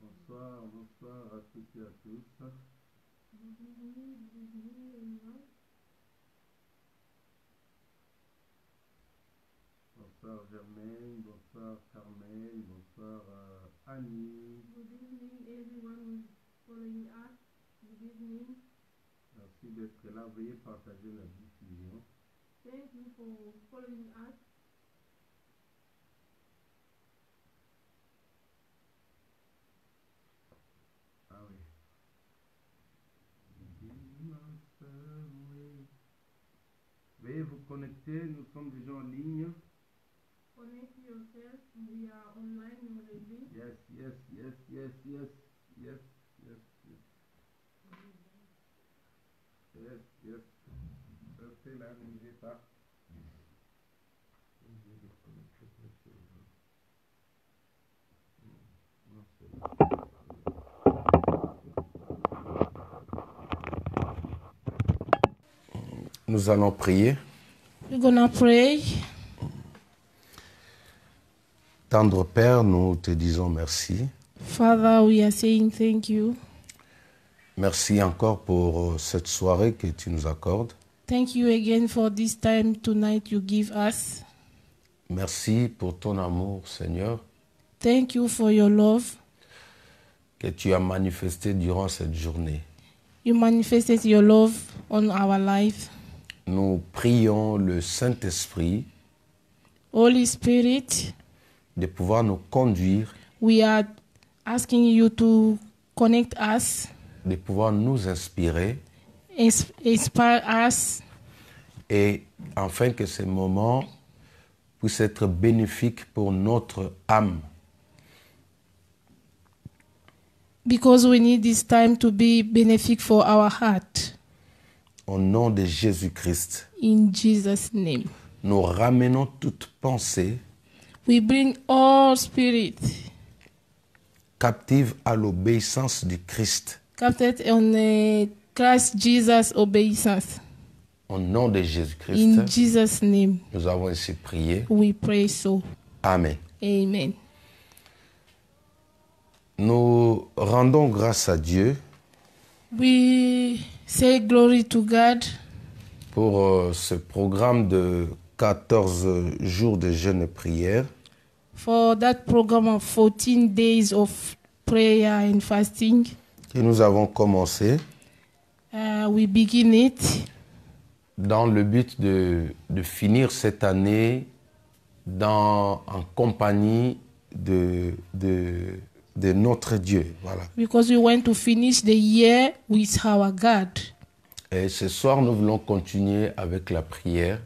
Bonsoir, bonsoir à toutes et à tous. Bonsoir Germaine, bonsoir Carmen, bonsoir Annie. Good evening, everyone who is following us. Good evening. Merci d'être là. Veuillez partager la diffusion. Thank you for following us. Ah oui. Veuillez vous connecter, nous sommes déjà en ligne. Connect yourself. We are online already. Yes, yes, yes, yes, yes, yes, yes, yes. Yes, yes. Restez là, ne bougez pas. Non, c'est là. Nous allons prier. We're gonna pray. Tendre Père, nous te disons merci. Father, we are saying thank you. Merci encore pour cette soirée que tu nous accordes. Thank you again for this time tonight you give us. Merci pour ton amour, Seigneur, Thank you for your love. que tu as manifesté durant cette journée. You manifested your love on our life. Nous prions le Saint-Esprit Holy Spirit, de pouvoir nous conduire, we are asking you to connect us, de pouvoir nous inspirer, inspire us, et afin que ces moments puissent être bénéfiques pour notre âme. because we need this time to be benefic for our heart. Au nom de Jésus-Christ, In Jesus' name. nous ramenons toute pensée We bring all spirit captive à l'obéissance du Christ. captured on Christ Jesus obeisance. Au nom de In Jésus-Christ, Jesus' name, nous avons ainsi prié. we pray so. Amen. Amen. Nous rendons grâce à Dieu We say glory to God pour ce programme de 14 jours de jeûne et prière. for that program of 14 days of prayer and fasting. Que nous avons commencé We begin it dans le but de finir cette année en compagnie de notre Dieu. Voilà. because we want to finish the year with our God. Et ce soir, nous voulons continuer avec la prière.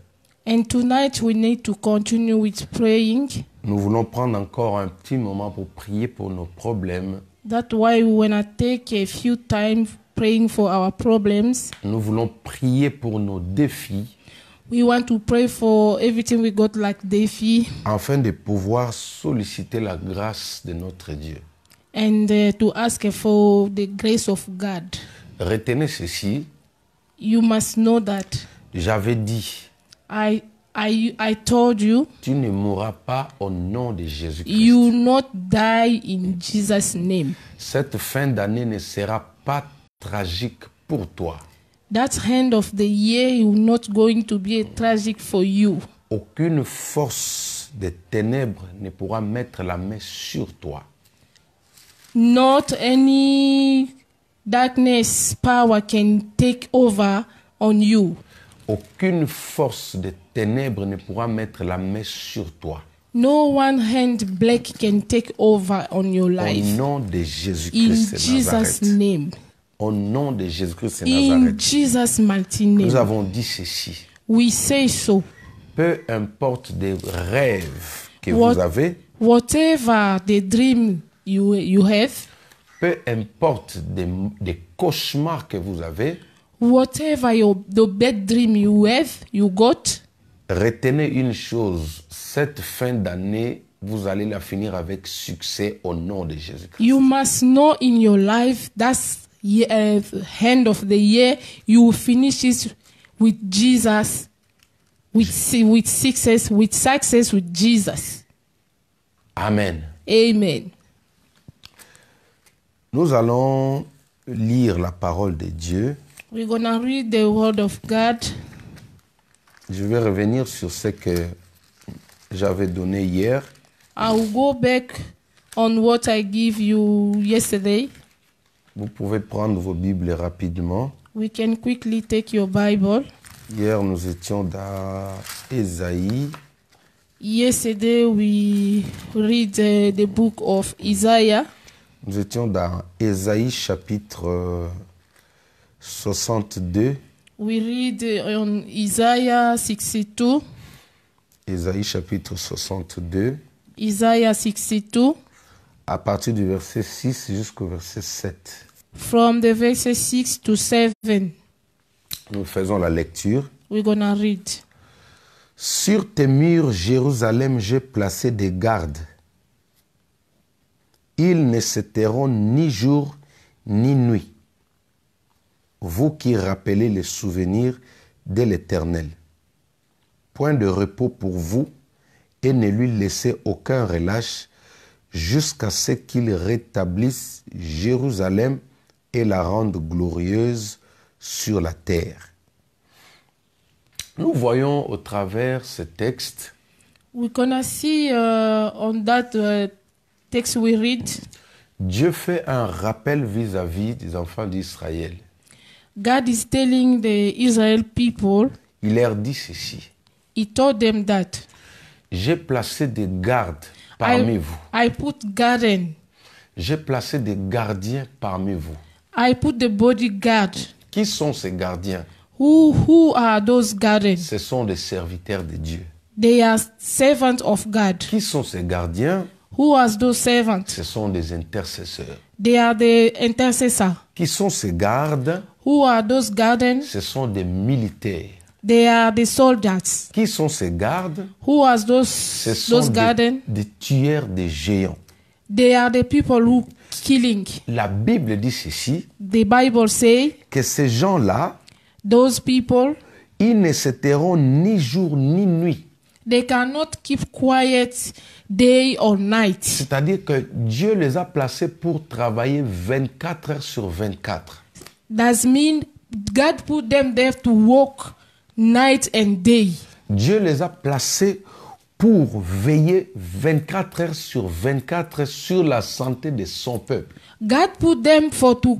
And tonight we need to continue with praying. Nous voulons prendre encore un petit moment pour prier pour nos problèmes. That's why we want to take a few time praying for our problems. Nous voulons prier pour nos défis We want to pray for everything we got like Defi afin de pouvoir solliciter la grâce de notre Dieu. and to ask for the grace of God. Retenez ceci, You must know that j'avais dit, I told you, tu ne mourras pas au nom de Jésus-Christ. you will not die in Jesus' name. Cette fin d'année ne sera pas tragique pour toi. That end of the year is not going to be tragic for you. Aucune force des ténèbres ne pourra mettre la main sur toi. Not any darkness power can take over on you. Aucune force des ténèbres ne pourra mettre la main sur toi. No one hand black can take over on your Au life. nom de In Jésus-Christ de Jesus' Nazareth. name. Au nom de Jésus-Christ de In Nazareth. Jesus' mighty Nous name. avons dit ceci. We say so. Peu importe des rêves que vous avez, whatever the dream you have, peu importe des cauchemars que vous avez, whatever the bad dream you got, retenez une chose, cette fin d'année, vous allez la finir avec succès au nom de Jésus-Christ. you must know in your life that's end of the year you will finish it with Jesus, with success with Jesus. Amen. Amen. Nous allons lire la parole de Dieu. We're gonna read the word of God. Je vais revenir sur ce que j'avais donné hier. I will go back on what I gave you yesterday. Vous pouvez prendre vos Bibles rapidement. We can quickly take your Bible. Hier, nous étions dans Ésaïe. Yesterday we read the book of Isaiah. Nous étions dans Ésaïe chapitre 62. We read on Isaiah 62. Ésaïe chapitre 62. Isaiah 62. À partir du verset 6 jusqu'au verset 7. From the verses 6 to 7. Nous faisons la lecture. We're gonna read. Sur tes murs, Jérusalem, j'ai placé des gardes. Ils ne se tairont ni jour ni nuit. Vous qui rappelez les souvenirs de l'Éternel. Point de repos pour vous et ne lui laissez aucun relâche jusqu'à ce qu'il rétablisse Jérusalem et la rende glorieuse sur la terre. Nous voyons au travers ce texte We're gonna see on that text we read, Dieu fait un rappel vis-à-vis des enfants d'Israël. God is telling the Israel people, Il leur dit ceci. he told them that J'ai placé des gardes parmi vous. I put garden, J'ai placé des gardiens parmi vous. I put the bodyguard. Qui sont ces gardiens? Who are those garden? Ce sont des serviteurs de Dieu. They are servants of God. Qui sont ces gardiens? Who are those servants? Ce sont des intercesseurs. They are the intercessor. Qui sont ces gardes? Who are those garden? Ce sont des militaires. They are the soldiers. Qui sont ces gardes? Who are Ce those sont garden? des tueurs de géants. They are the people who killing. La Bible dit ceci, The Bible say que ces gens-là, those people, ils ne se tairont ni jour ni nuit. they cannot keep quiet day or night. C'est-à-dire que Dieu les a placés pour travailler 24 heures sur 24. That means God put them there to work night and day. Dieu les a placés pour veiller 24 heures sur 24 sur la santé de son peuple. God put them for to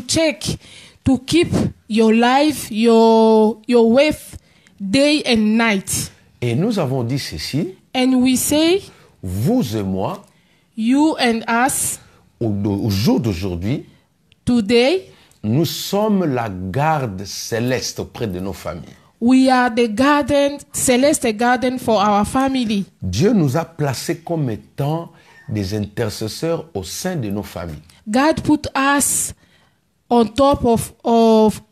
check, to keep your life, your wealth, day and night. Et nous avons dit ceci, And we say, vous et moi, you and us, au jour d'aujourd'hui, today, nous sommes la garde céleste auprès de nos familles. we are the garden, celeste garden for our family. Dieu nous a placés comme étant des intercesseurs au sein de nos familles. God put us on top of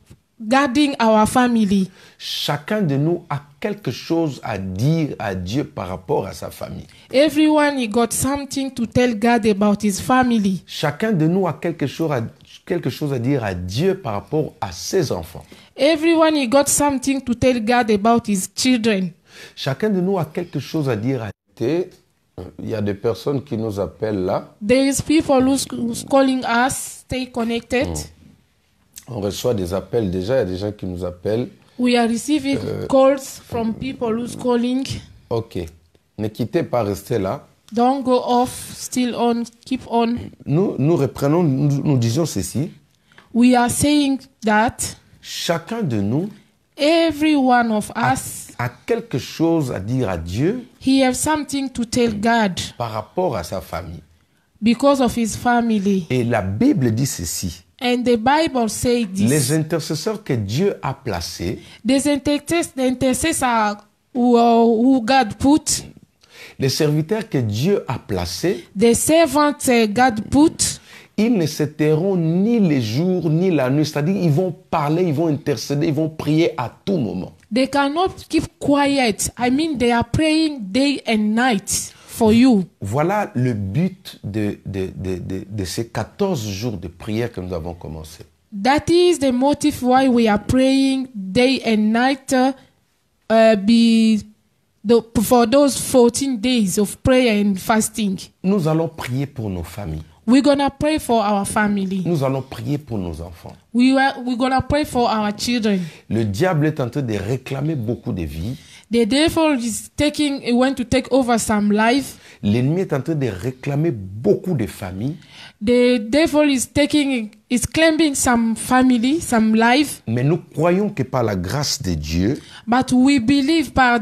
guarding our family. Chacun de nous a quelque chose à dire à Dieu par rapport à sa famille. Everyone he got something to tell God about his family. Chacun de nous a quelque chose à dire à Dieu par rapport à ses enfants. Everyone he got something to tell God about his children. Chacun de nous a quelque chose à dire à Dieu. Il y a des personnes qui nous appellent là. There is people who's calling us. Stay connected. On reçoit des appels déjà. Il y a des gens qui nous appellent. We are receiving calls from people who's calling. Ok. Ne quittez pas, restez là. Don't go off. Still on. Keep on. Nous reprenons, nous disons ceci. We are saying that Chacun de nous every one of us, a quelque chose à dire à Dieu he have something to tell God par rapport à sa famille. because of his family. Et la Bible dit ceci. And the Bible says this. Les intercesseurs que Dieu a placés, The intercessor who God put, Les serviteurs que Dieu a placés, the servants God put, ils ne se tairont ni les jours ni la nuit. C'est-à-dire, ils vont parler, ils vont intercéder, ils vont prier à tout moment. they cannot keep quiet. I mean, they are praying day and night for you. Voilà le but de ces 14 jours de prière que nous avons commencé. That is the motive why we are praying day and night for those 14 days of prayer and fasting. Nous allons prier pour nos familles. We're going to pray for our family. Nous allons prier pour nos enfants. We're going to pray for our children. Le diable est en train de réclamer beaucoup de vies. The devil is want to take over some life. L'ennemi est en train de réclamer beaucoup de familles. The devil is claiming some family, some life. Mais nous croyons que par la grâce de Dieu, But we believe by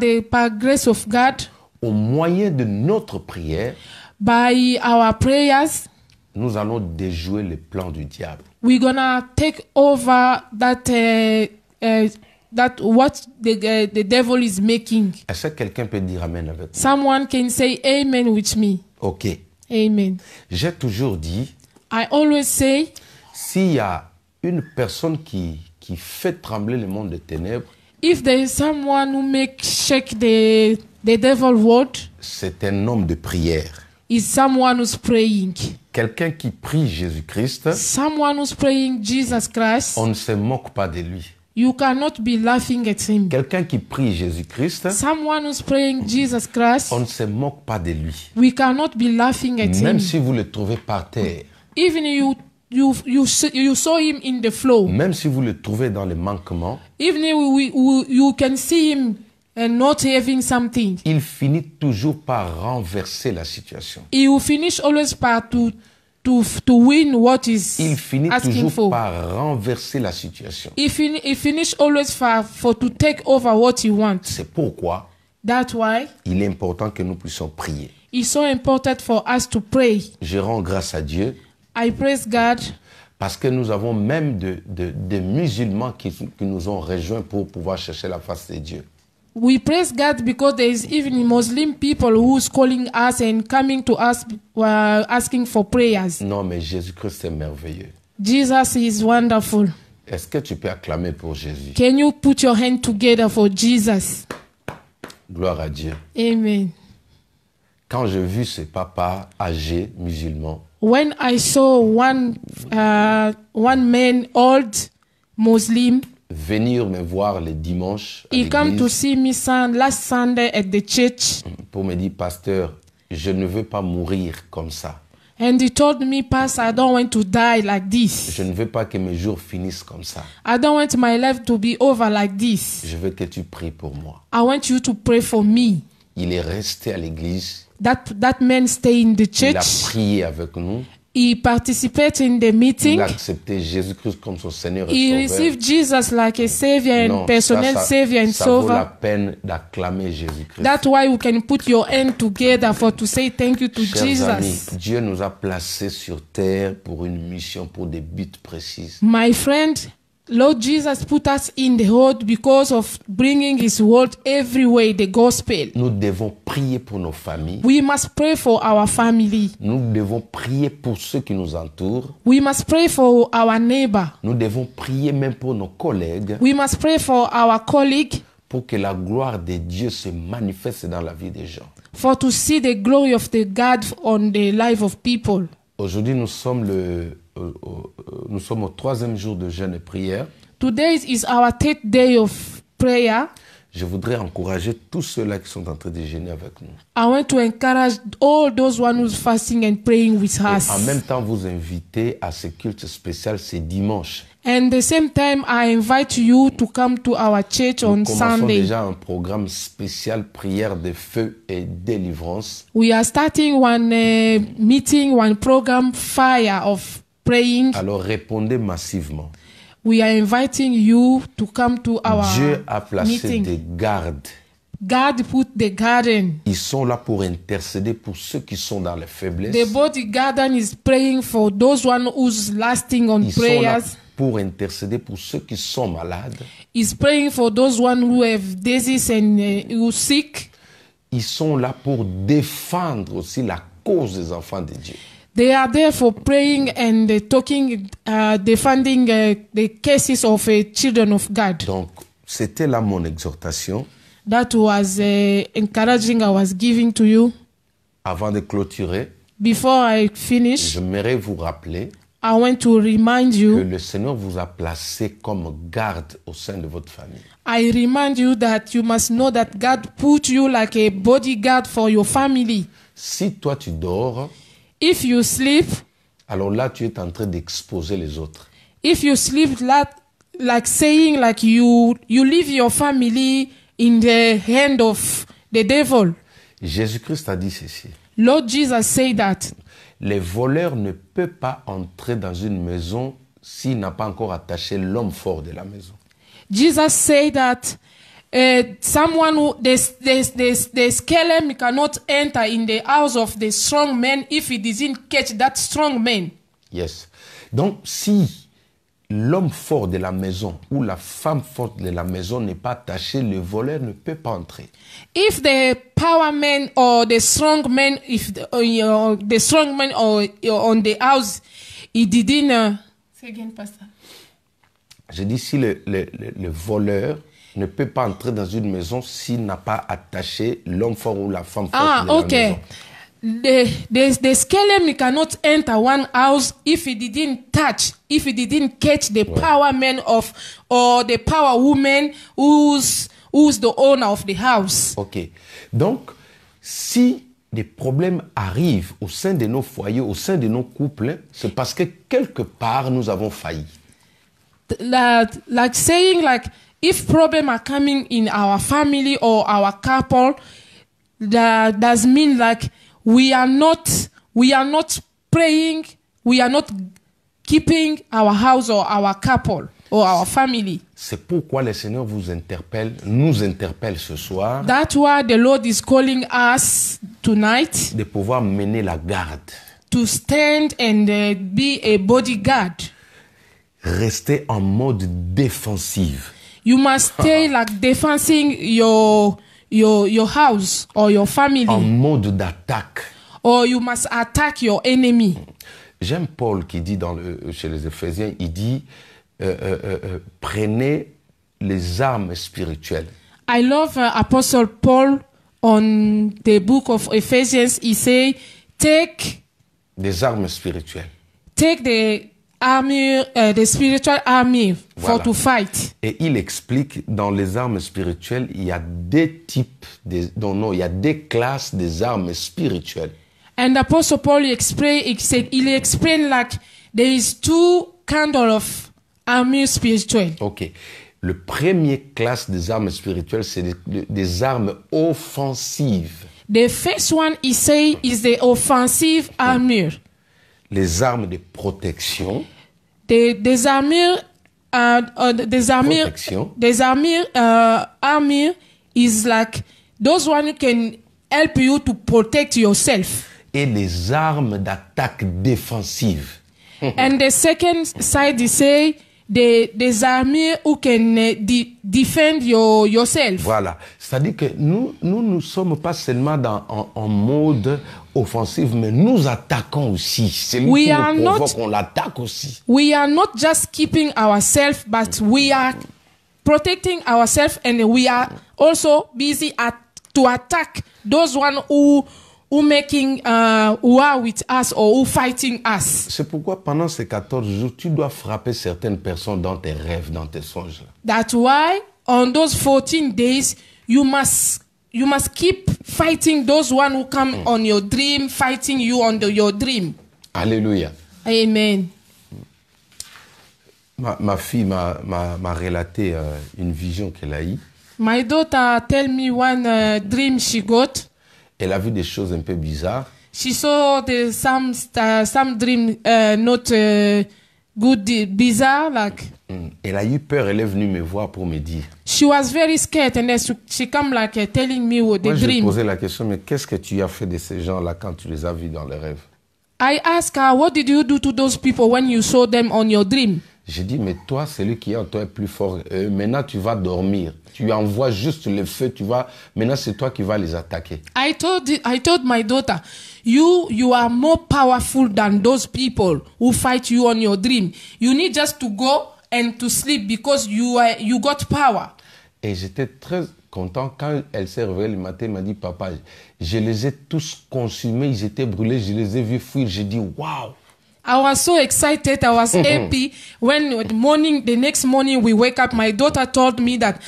grace of God, au moyen de notre prière, by our prayers, nous allons déjouer les plans du diable. we're gonna take over that what the devil is making. Est-ce que quelqu'un peut dire amen avec moi? Someone can say amen with me. Ok. Amen. J'ai toujours dit, I always say, s'il y a une personne qui fait trembler le monde des ténèbres, if there is someone who shake the devil world, c'est un homme de prière. is someone who's praying. Quelqu'un qui prie Jésus-Christ, Someone who's praying Jesus Christ, on ne se moque pas de lui. you cannot be laughing at him. Quelqu'un qui prie Jésus-Christ, Someone who's praying Jesus Christ, on ne se moque pas de lui. we cannot be laughing at him. Même si vous le trouvez par terre, Even you saw him in the flow. même si vous le trouvez dans les manquements, Even you can see him and not having something. il finit toujours par renverser la situation. He will finish always par to win what is Il finit asking toujours for. par renverser la situation. He finish always for to take over what he wants. C'est pourquoi That's why il est important que nous puissions prier. it's so important for us to pray. Je rends grâce à Dieu I praise God parce que nous avons même des musulmans qui nous ont rejoints pour pouvoir chercher la face de Dieu. We praise God because there is even Muslim people who's calling us and coming to us asking for prayers. Non, mais Jésus-Christ est merveilleux. Jesus is wonderful. Est-ce que tu peux acclamer pour Jésus? Can you put your hand together for Jesus? Gloire à Dieu. Amen. Quand j'ai vu ce papa âgé, musulman, When I saw one man, old Muslim, venir me voir le dimanche à he came to l'église see me last Sunday at the church, pour me dire, pasteur, je ne veux pas mourir comme ça. and he told me, Pastor, I don't want to die like this. Je ne veux pas que mes jours finissent comme ça. I don't want my life to be over like this. Je veux que tu pries pour moi. I want you to pray for me. Il est resté à l'église. That man stayed in the Il a church. prié avec nous. He participated in the Il meeting. a accepté Jésus-Christ comme son Seigneur et He Sauveur. received Jesus like a savior and Non, personal savior and ça vaut la savior. peine d'acclamer Jésus-Christ. That's why we can put your hand together for to say thank you to Chers amis, Jesus. Dieu nous a placés sur terre pour une mission, pour des buts précis. My friend, Lord Jesus put us in the world because of bringing His word everywhere, the gospel. Nous devons prier pour nos familles. We must pray for our family. Nous devons prier pour ceux qui nous entourent. We must pray for our neighbor. Nous devons prier même pour nos collègues We must pray for our colleague, pour que la gloire de Dieu se manifeste dans la vie des gens. for to see the glory of the God on the life of people. Aujourd'hui, nous sommes au troisième jour de jeûne et prière. Today is our third day of prayer. Je voudrais encourager tous ceux-là qui sont en train de jeûner avec nous. I want to encourage all those one who's fasting and praying with Et us. en même temps, vous inviter à ce culte spécial, c'est dimanche. And the same time, I invite you to come to our church on Nous commençons Sunday. déjà un programme spécial prière de feu et délivrance. We are starting one meeting, one program, fire of praying. Alors répondez massivement. We are inviting you to come to our Dieu a placé meeting. des gardes. God put the garden. Ils sont là pour intercéder pour ceux qui sont dans les faiblesses. The body garden is praying for those one who's lasting on Ils sont là prayers. pour intercéder pour ceux qui sont malades. Is praying for those one who have disease and who sick. ils sont là pour défendre aussi la cause des enfants de Dieu. They are there for praying and talking, defending the cases of children of God. Donc, c'était là mon exhortation. That was encouraging I was giving to you. Avant de clôturer, Before I finish, j'aimerais vous rappeler I want to remind que you, le Seigneur vous a placé comme garde au sein de votre famille. I remind you that you must know that God put you like a bodyguard for your family. Si toi tu dors, If you sleep, alors là tu es en train d'exposer les autres. if you sleep like saying like you leave your family in the hand of the devil. Jésus-Christ a dit ceci. Lord Jesus said that Les voleurs ne peuvent pas entrer dans une maison s'il n'a pas encore attaché l'homme fort de la maison. Jesus said that someone who the scalem cannot enter in the house of the strong man if he doesn't catch that strong man. Yes. Donc, si l'homme fort de la maison ou la femme forte de la maison n'est pas attaché, le voleur ne peut pas entrer. If the power man or the strong man, if the strong man or on the house, he didn't. Say again, Pastor. Je dis si le voleur ne peut pas entrer dans une maison s'il n'a pas attaché l'homme fort ou la femme forte de la Okay. maison. The scalem cannot enter one house if he didn't touch, if he didn't catch the power man of or the power woman who's the owner of the house. Ok. Donc, si des problèmes arrivent au sein de nos foyers, au sein de nos couples, c'est parce que quelque part nous avons failli. Like saying like if problems are coming in our family or our couple, that does mean like we are not praying, we are not keeping our house or our couple or our family. C'est pourquoi le Seigneur nous interpelle ce soir, That's why the Lord is calling us tonight de pouvoir mener la garde. to stand and be a bodyguard. Rester en mode défensif. You must stay like defending your house or your family, En mode d'attaque. or you must attack your enemy. J'aime Paul qui dit chez les Éphésiens, il dit prenez les armes spirituelles. I love Apostle Paul on the book of Ephesians. He say, take Des armes spirituelles. the army, the spiritual army for Voilà. to fight. Et il explique, dans les armes spirituelles, il y a des types, il y a des classes des armes spirituelles. And Apostle Paul he explained like there is two kind of army spiritual. Ok. Le premier classe des armes spirituelles, c'est des armes offensives. The first one he say is the offensive armor. Les armes de protection. The armor is like those one who can help you to protect yourself. Et les armes d'attaque défensive. And the second side they say the armor who can defend yourself. Voilà. C'est-à-dire que nous ne sommes pas seulement en mode offensif, mais nous attaquons aussi. C'est lui qui nous provoque, on l'attaque aussi. We are not just keeping ourselves, but we are protecting ourselves, and we are also busy to attack those one who making war with us or who fighting us. C'est pourquoi pendant ces 14 jours, tu dois frapper certaines personnes dans tes rêves, dans tes songes. That's why on those 14 days, you must keep fighting those one who come on your dream, fighting you on your dream. Alléluia. Amen. Ma fille m'a relaté une vision qu'elle a eue. My daughter tell me one dream she got. Elle a vu des choses un peu bizarres. She saw some dream not good, bizarre, like. Elle a eu peur, elle est venue me voir pour me dire. She was very scared, and then she come like telling me what the Moi, je lui ai dream. posé la question, mais qu'est-ce que tu as fait de ces gens-là quand tu les as vus dans les rêves? I asked her, what did you do to those people when you saw them on your dream? J'ai dit, mais toi, celui qui est en toi est plus fort. Maintenant, tu vas dormir. Tu envoies juste le feu. Maintenant, c'est toi qui vas les attaquer. I told my daughter, you are more powerful than those people who fight you on your dream. You need just to go and to sleep because you got power. Et j'étais très content quand elle s'est réveillée le matin. Elle m'a dit, papa, je les ai tous consumés. Ils étaient brûlés. Je les ai vus fuir. J'ai dit, waouh. I was so excited. I was happy when the next morning we wake up. My daughter told me that,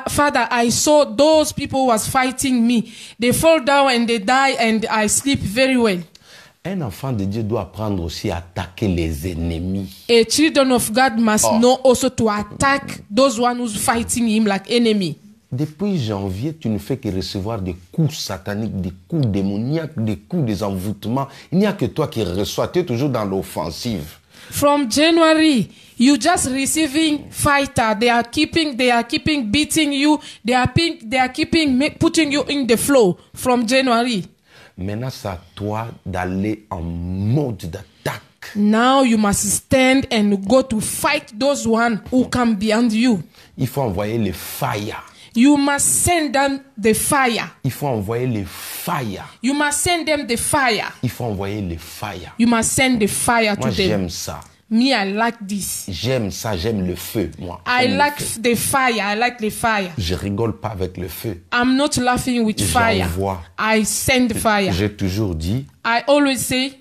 Father, I saw those people was fighting me. They fall down and they die and I sleep very well. Un enfant de Dieu doit apprendre aussi à attaquer les ennemis. A children of God must know also to attack those one who's fighting him like enemy. Depuis janvier, tu ne fais que recevoir des coups sataniques, des coups démoniaques, des coups des envoûtements. Il n'y a que toi qui reçois. Tu es toujours dans l'offensive. From January, you just receiving fighter. They are keeping beating you. They are keeping putting you in the flow from January. Maintenant, c'est à toi d'aller en mode d'attaque. Now you must stand and go to fight those one who come beyond you. Il faut envoyer les fire. You must send them the fire. Il faut envoyer les fire. You must send them the fire. Il faut envoyer les fire. You must send the fire Moi, to them. j'aime ça. Me, I like this. J'aime ça, j'aime le feu, moi. I like the fire. I like the fire. Je rigole pas avec le feu. I'm not laughing with fire. J'envoie. I send fire. J'ai toujours dit, I always say,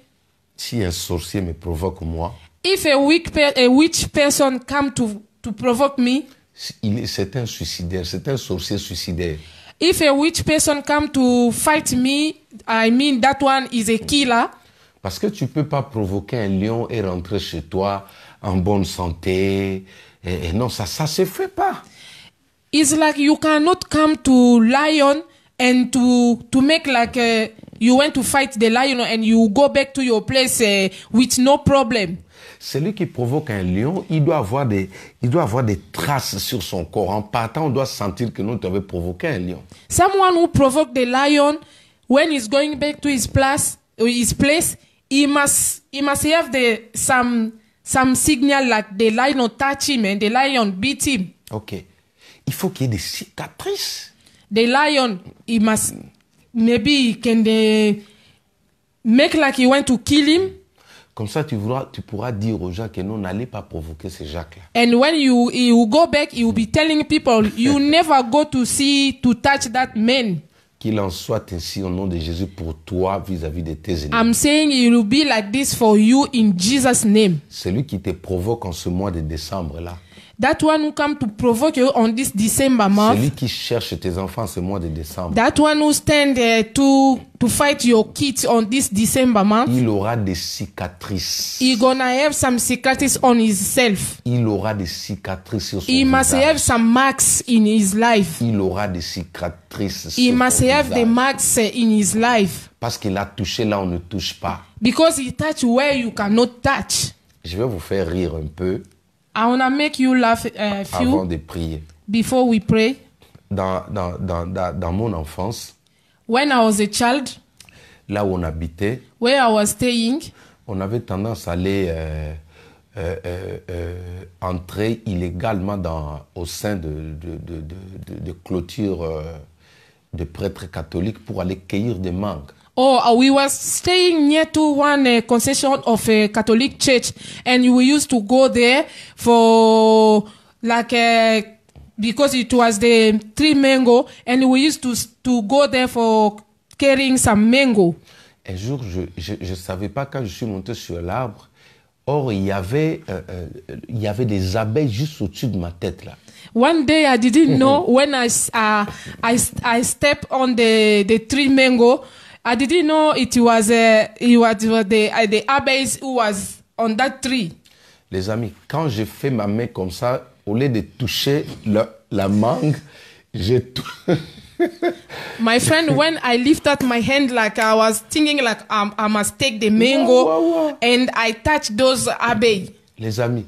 si un sorcier me provoque moi, if a witch person come to provoke me, c'est un suicidaire, c'est un sorcier suicidaire. If a witch person come to fight me, I mean that one is a killer. Parce que tu peux pas provoquer un lion et rentrer chez toi en bonne santé. Et non, ça se fait pas. It's like you cannot come to lion and to make like you went to fight the lion and you go back to your place with no problem. Celui qui provoque un lion, il doit avoir des traces sur son corps. En partant, on doit sentir que nous t'avons provoqué un lion. Someone who provoked the lion, when he's going back to his place, he must have some signal like the lion touch him and the lion beat him. Ok. Il faut qu'il y ait des cicatrices. The lion, he must maybe can make like he went to kill him. Comme ça, tu pourras dire aux gens que non, n'allez pas provoquer ces Jacques-là. And when you go back, you will be telling people, you never go to touch that man. Qu'il en soit ainsi au nom de Jésus pour toi vis-à-vis de tes ennemis. I'm saying it will be like this for you in Jesus' name. Celui qui te provoque en ce mois de décembre-là. That one who come to provoke you on this December month. Celui qui cherche tes enfants en ce mois de décembre. That one who stand to fight your kids on this December month. Il aura des cicatrices. He gonna have some cicatrices on himself. Il aura des cicatrices sur son He visage. must have some marks in his life. Il aura des cicatrices He sur son must have visage. the marks in his life. Parce qu'il a touché là où on ne touche pas. Because he touch where you cannot touch. Je vais vous faire rire un peu I wanna make you laugh avant de prier. before we pray. Dans mon enfance, When I was a child, là où on habitait, where I was staying, on avait tendance à aller entrer illégalement au sein de clôtures de prêtres catholiques pour aller cueillir des mangues. we were staying near to one concession of a Catholic church, and we used to go there for like because it was the tree mango, and we used to go there for carrying some mango. Un jour, je savais pas quand je suis monté sur l'arbre. Or, il y avait des abeilles juste au-dessus de ma tête là. One day I didn't know when I stepped on the tree mango. I didn't know it was the abeys who was on that tree. Les amis, quand j'ai fait ma main comme ça, au lieu de toucher la mangue, j'ai tout. My friend, when I lifted my hand, like I was thinking, like I must take the mango, Wow. and I touched those abeilles. Les amis,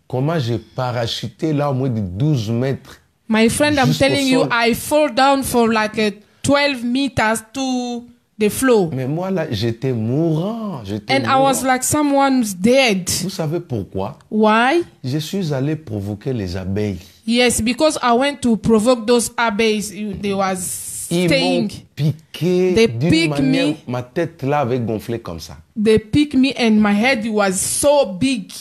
comment j'ai parachuté là au moins de 12 mètres. My friend, I'm Jusqu'au telling you, sol. I fall down for like 12 meters to the flow. Mais moi, là, j'étais mourant. J'étais And I was mourant. like someone's dead. Vous savez pourquoi? Why? Je suis allé provoquer les abeilles. Yes, because I went to provoke those abeys. They was Ils m'ont staying. piqué They d'une pick manière... me. Ma tête, là, avait gonflé comme ça. They picked me and my head was so big.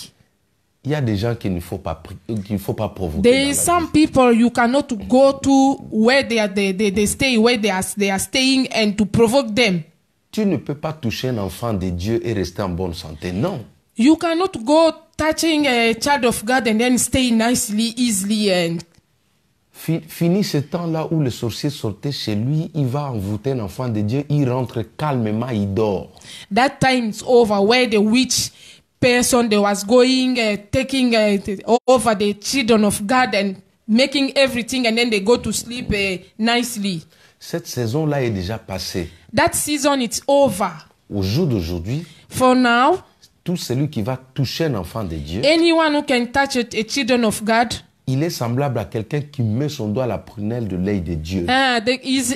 Il y a des gens qu'il ne faut pas provoquer. There dans is la some vie. people you cannot go to where they stay, where they are staying, and to provoke them. Tu ne peux pas toucher un enfant de Dieu et rester en bonne santé. Non. You cannot go touching a child of God and then stay nicely, easily, and Fini ce temps-là où le sorcier sortait chez lui, il va envoûter un enfant de Dieu, il rentre calmement, il dort. that time is over. Where the witch person they was going, taking over the children of God and making everything, and then they go to sleep nicely. Cette saison-là est déjà passée. That season it's over. Au jour d'aujourd'hui, For now, tout celui qui va toucher un enfant de Dieu, anyone who can touch a children of God, il est semblable à quelqu'un qui met son doigt à la prunelle de l'œil de Dieu.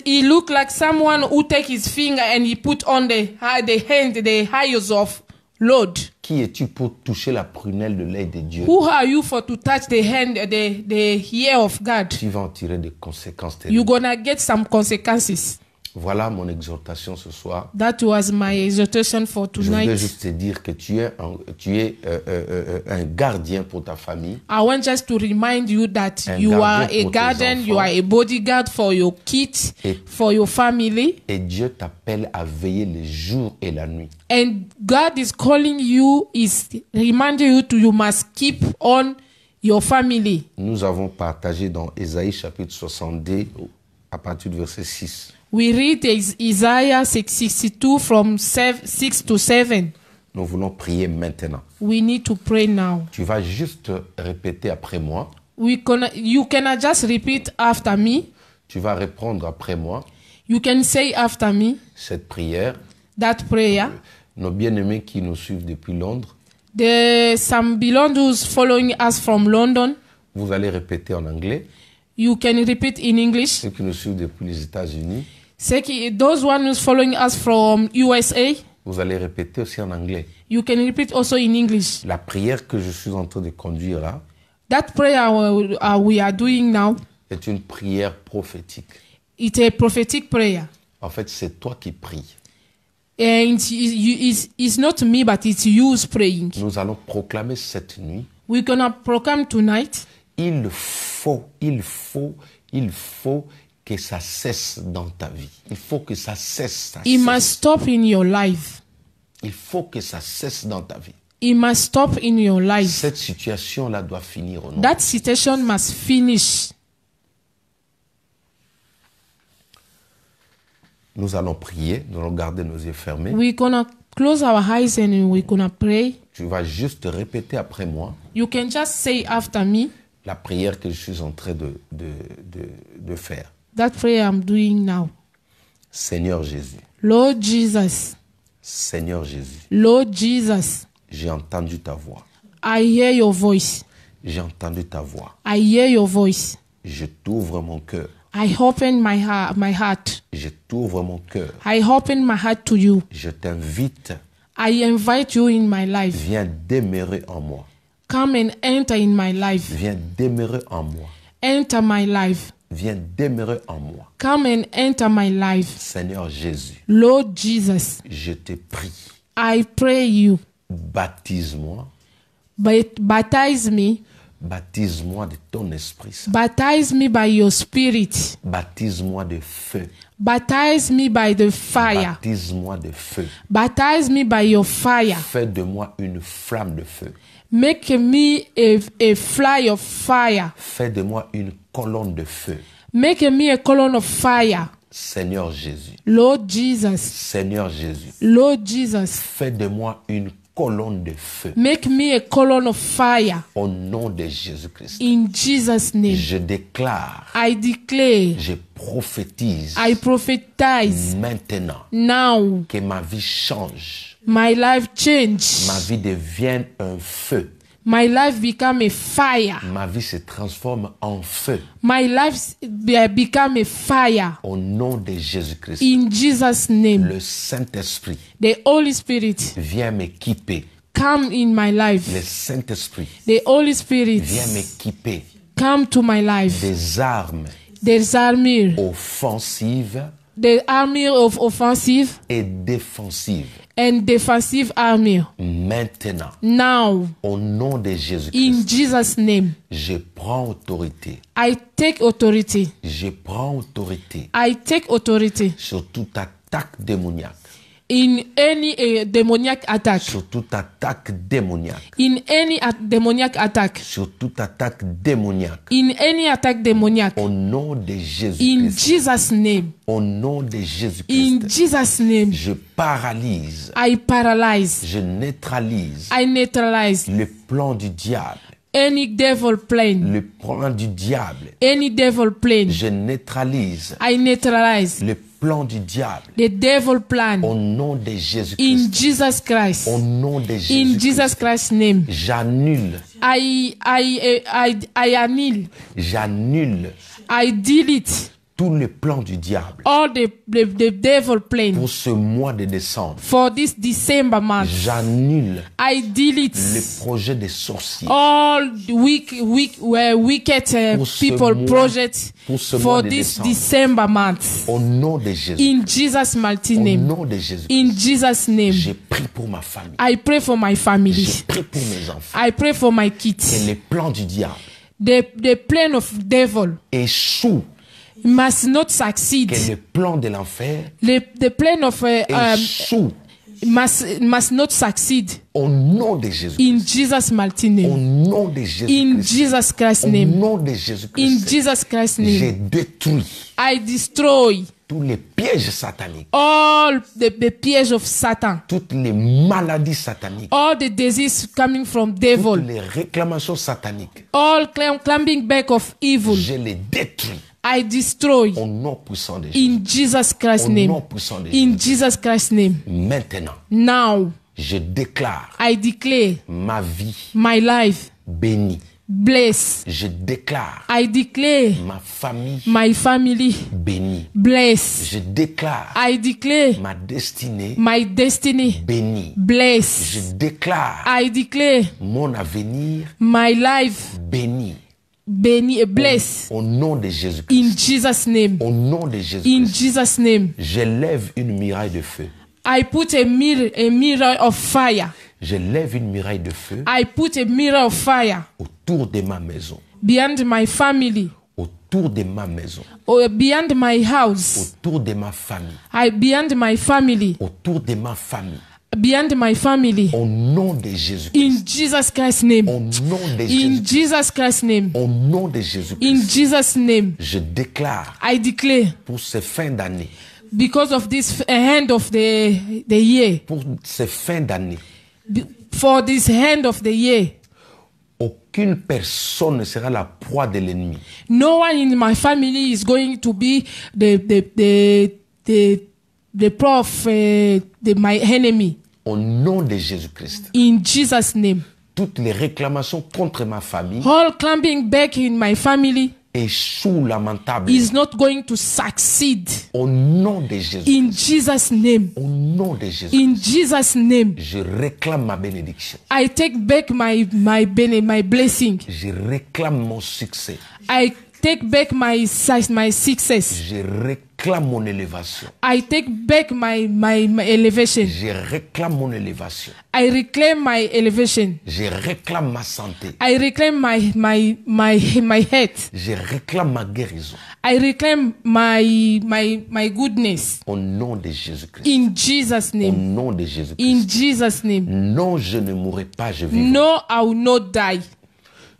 he look like someone who take his finger and he put on the eyes of Lord. Qui es-tu pour toucher la prunelle de l'œil de Dieu? Who are you for to touch the ear of God? Tu vas en tirer des conséquences You're terribles. gonna get some consequences. Voilà mon exhortation ce soir. That was my exhortation for Je voudrais tonight. juste te dire que tu es un gardien pour ta famille. I want just to remind you that Un you are gardien a pour tes guardian, you enfants. are a bodyguard for your kids, Et- for your family. Et Dieu t'appelle à veiller les jours et la nuit. And God is calling you, is reminding you to you must keep on your family. Nous avons partagé dans Ésaïe chapitre 62 à partir du verset 6. We read Isaiah 62 from 6 to 7. Nous voulons prier maintenant. We need to pray now. Tu vas juste répéter après moi. You cannot just repeat after me. Tu vas répondre après moi You can say after me cette prière. that prayer. Nos bien-aimés qui nous suivent depuis Londres, Some Bilondus following us from London. vous allez répéter en anglais. You can repeat in English. Ceux qui nous suivent depuis les États-Unis, Those ones following us from USA, vous allez répéter aussi en anglais. you can repeat also in English. La prière que je suis en train de conduire là That prayer we are doing now, est une prière prophétique. it's a prophetic prayer. En fait, c'est toi qui pries. And it's not me, but it's you praying. Nous allons proclamer cette nuit. We're gonna proclaim tonight. Il faut que ça cesse dans ta vie. Il faut que ça cesse. Ça It cesse. must stop in your life. Il faut que ça cesse dans ta vie. It must stop in your life. Cette situation-là doit finir au nom. That situation must finish. Nous allons prier, nous allons garder nos yeux fermés. We're gonna close our eyes and we're gonna pray. Tu vas juste répéter après moi You can just say after me la prière que je suis en train de faire. that prayer I'm doing now. Seigneur Jésus, Lord Jesus, Seigneur Jésus, Lord Jesus, j'ai entendu ta voix. I hear your voice. J'ai entendu ta voix. I hear your voice. Je t'ouvre mon cœur. I open my heart. Je t'ouvre mon cœur. I open my heart to you. Je t'invite, I invite you in my life. viens demeurer en moi. Come and enter in my life. Viens demeurer en moi. Enter my life. Viens demeurer en moi. Come and enter my life. Seigneur Jésus, Lord Jesus, je te prie, I pray you. baptise-moi. Baptize me. Baptise-moi de ton Esprit Saint. Baptize me by your spirit. Baptise-moi de feu. Baptize me by the fire. Baptise-moi de feu. Baptize me by your fire. Fais de moi une flamme de feu. Make me a fly of fire. Fais de moi une colonne de feu. Make me a column of fire. Seigneur Jésus. Lord Jesus. Seigneur Jésus. Lord Jesus. Fais de moi une colonne de feu. Make me a column of fire. Au nom de Jésus-Christ. In Jesus' name. Je déclare, I declare. je prophétise I prophesize maintenant now. que ma vie change. My life change. Ma vie devienne un feu. My life become a fire. Ma vie se transforme en feu. My life become a fire. Au nom de Jésus-Christ. In Jesus' name. Le Saint-Esprit The Holy Spirit vient m'équiper. come in my life. Le Saint-Esprit The Holy Spirit vient m'équiper come to my life. des armes There's army. offensives The army of offensive et défensives. and defensive army. Maintenant, Now, au nom de in Jésus-Christ, Jesus' name, je prends autorité. I take authority. Je prends autorité I take authority sur toute attaque démoniaque. in any demoniac attack. Sur toute attaque démoniaque. In any demoniac attack. Sur toute attaque démoniaque. In any attack demoniac. Au nom de In Jésus-Christ. Jesus' name. Au nom de In Jésus-Christ. Jesus' name. Je paralyse. I paralyze. Je neutralise I neutralize le plan du diable. any devil plan. Le plan du diable. Any devil plan. Je neutralise I neutralize le plan du diable. the devil plan. Au nom de In Jésus-Christ. Jesus Christ. Au nom de In Jésus-Christ. Jesus Christ's name. J'annule. I annul. J'annule I delete tout le plan du diable. all the devil plan Pour ce mois de décembre, for this December month. j'annule I delete le projet des sorciers. all the wicked Pour ce people mois- project pour ce for mois de this décembre. December month. Au nom de Jésus. In Jesus' mighty Au name. nom de Jésus. In Jesus' name. J'ai prié pour ma famille. I pray for my family. J'ai prié pour mes enfants. I pray for my Que kids. les plans du diable The plan of devil échouent. must not succeed. Que le plan de l'enfer The plan of échoue. must not succeed. Au nom de Jésus. In Jesus' mighty Au name. nom de In Jésus-Christ. Jesus Christ's Au name. nom de In Jésus-Christ. Jesus Christ's J'ai name. détruit I destroy tous les pièges sataniques, all the pièges of Satan. toutes les maladies sataniques, All the disease coming from devil. toutes les réclamations sataniques. All climbing back of evil. Je les détruis I destroy au nom puissant de Jésus. in Jesus Christ's Au nom name. puissant de In Jésus. Jesus Christ's name. Maintenant, Now, je déclare I declare ma vie my life bénie. blessed. Je déclare I declare ma famille my family bénie. blessed. Je déclare I declare ma destinée my destiny bénie. Je blessed. déclare I declare mon avenir my life béni. blessed. Au nom de In Jésus-Christ. Jesus' name. Au nom de In Jésus-Christ. Jesus' name. J'élève une muraille de feu. I put a mirror of fire. Je lève une muraille de feu I put a mirror of fire autour de ma maison. beyond my family, Autour de ma maison. or beyond my house, Autour de ma famille. beyond my family, Autour de ma famille. beyond my family. Au nom de Jésus-Christ. In Jesus Christ's name. Au nom de In Jésus-Christ. Jesus Christ's name. Au nom de In Jésus-Christ. Jesus' name. Je déclare I declare, pour ces fins d'année, because of this end of the year, pour ces fins d'année, for this end of the year, aucune personne ne sera la proie de l'ennemi. no one in my family is going to be the prey of my enemy. Au nom de Jésus-Christ. In Jesus' name. Toutes les réclamations contre ma famille All climbing back in my family échouent lamentablement. is not going to succeed. Au nom de Jésus. In Jesus' name. Au nom de Jésus. In Jesus' name. Je réclame ma bénédiction. I take back my blessing. Je réclame mon succès. I take back my success. Je réclame mon élévation. I take back my elevation. Je réclame mon élévation. I reclaim my elevation. Je réclame ma santé. I reclaim my health. Je réclame ma guérison. I reclaim my goodness. Au nom de Jésus-Christ. In Jesus' Au name. nom de Jésus-Christ. In Jesus' name. Non, je ne mourrai pas, je vivrai. No, I will not die.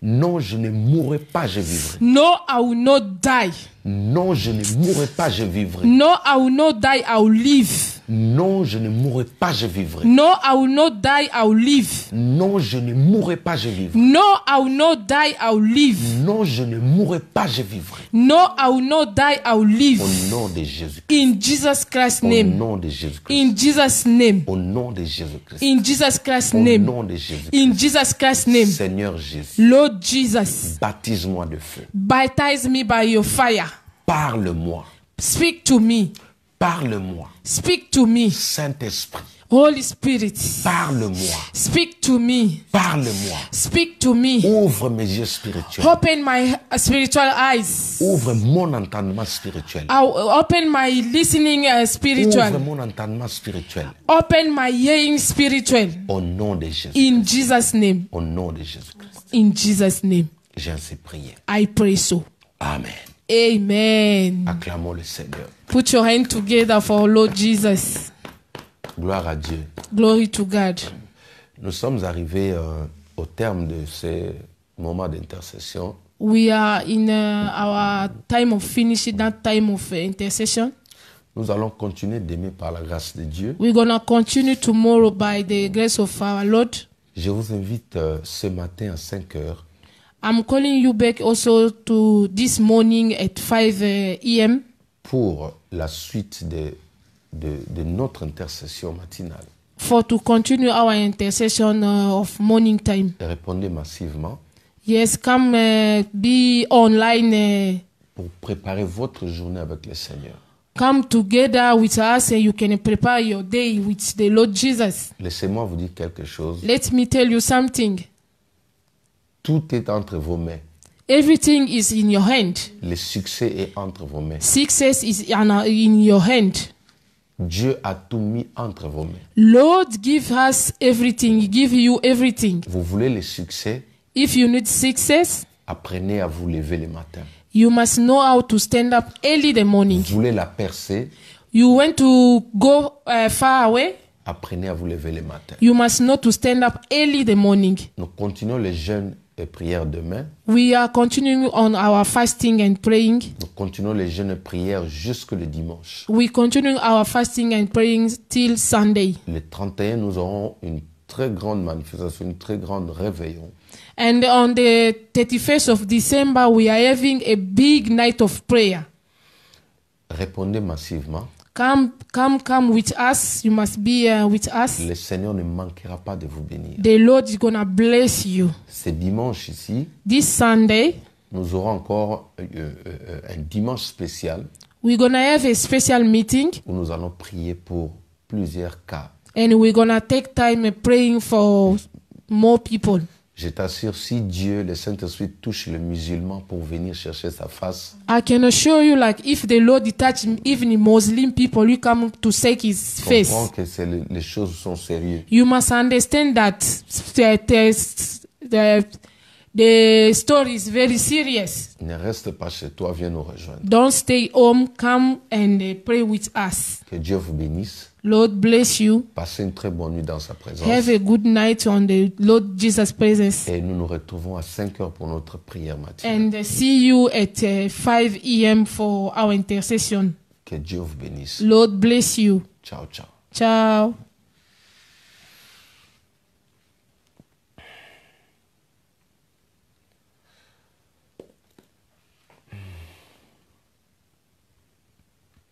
Non, je ne mourrai pas, je vivrai. No, I will not die. Non, je ne mourrai pas, je vivrai. No, I will not die. I will live. Non, je ne mourrai pas, je vivrai. No, I will not die, I will live. Non, je ne mourrai pas, je vivrai. No, I will not die, I will live. Non, je ne mourrai pas, je vivrai. No, I will not die, I will live. Au nom de Jésus. In Jesus Christ's Au name. nom de Jésus-Christ. In Jesus' name. Au nom de Jésus-Christ. In Jesus Christ's Au name. nom de Jésus-Christ. In Jesus Christ's name. Seigneur Jésus, Lord Jesus, baptise-moi de feu. baptize me by your fire. Parle-moi. Speak to me. Parle-moi. Speak to me. Saint-Esprit, Holy Spirit, parle-moi. speak to me. Parle-moi. Speak to me. Ouvre mes yeux spirituels. Open my spiritual eyes. Ouvre mon entendement spirituel. Open my listening Ouvre spiritual. mon entendement spirituel. Open my hearing spiritual. Au nom de Jésus. In Jesus' name. Au nom de Jésus-Christ. In Jesus' name. J'ai ainsi prié. I pray so. Amen. Amen. Acclamons le Seigneur. Put your hand together for Lord Jesus. Gloire à Dieu. Glory to God. Nous sommes arrivés au terme de ces moments d'intercession. We are in our time of finishing that time of intercession. Nous allons continuer d'aimer par la grâce de Dieu. We're going to continue tomorrow by the grace of our Lord. Je vous invite ce matin à 5 heures I'm calling you back also to this morning at 5 a.m. pour la suite de notre intercession matinale. for to continue our intercession of morning time. Répondez massivement Yes, come be online. pour préparer votre journée avec le Seigneur. Come together with us and you can prepare your day with the Lord Jesus. Laissez-moi vous dire quelque chose. Let me tell you something. Tout est entre vos mains. Everything is in your hand. Le succès est entre vos mains. Success is in your hand. Dieu a tout mis entre vos mains. Lord, give us everything. Give you everything. Vous voulez le succès? If you need success, Apprenez à vous lever le matin. you must know how to stand up early in the morning. Vous voulez la percée? You want to go far away? Apprenez à vous lever le matin. You must know to stand up early in the morning. Nous continuons les jeûnes et prières demain. We are continuing on our fasting and praying. Nous continuons les jeûnes et prières jusque le dimanche. We continue our fasting and praying till Sunday. Le 31, nous aurons une très grande manifestation, une très grande réveillon. And on the 31st of December, we are having a big night of prayer. Répondez massivement. Come with us. You must be with us. Le Seigneur ne manquera pas de vous bénir. The Lord is gonna bless you. Ce dimanche ici, This Sunday, nous aurons encore un dimanche spécial we're gonna have a special meeting, où nous allons prier pour plusieurs cas. and we're gonna take time praying for more people. Je t'assure, si Dieu, le Saint-Esprit, touche le musulman pour venir chercher sa face, I can assure you, like, if the Lord touch even Muslim people, you come to seek His face. comprends que les choses sont sérieuses. You must understand that the story is very serious. Ne reste pas chez toi, viens nous rejoindre. Don't stay home. Come and pray with us. Que Dieu vous bénisse. Lord bless you. Passez une très bonne nuit dans sa présence. Have a good night on the Lord Jesus' presence. Et nous nous retrouvons à 5 heures pour notre prière matinale. And see you at 5 a.m. for our intercession. Que Dieu vous bénisse. Lord bless you. Ciao, ciao. Ciao.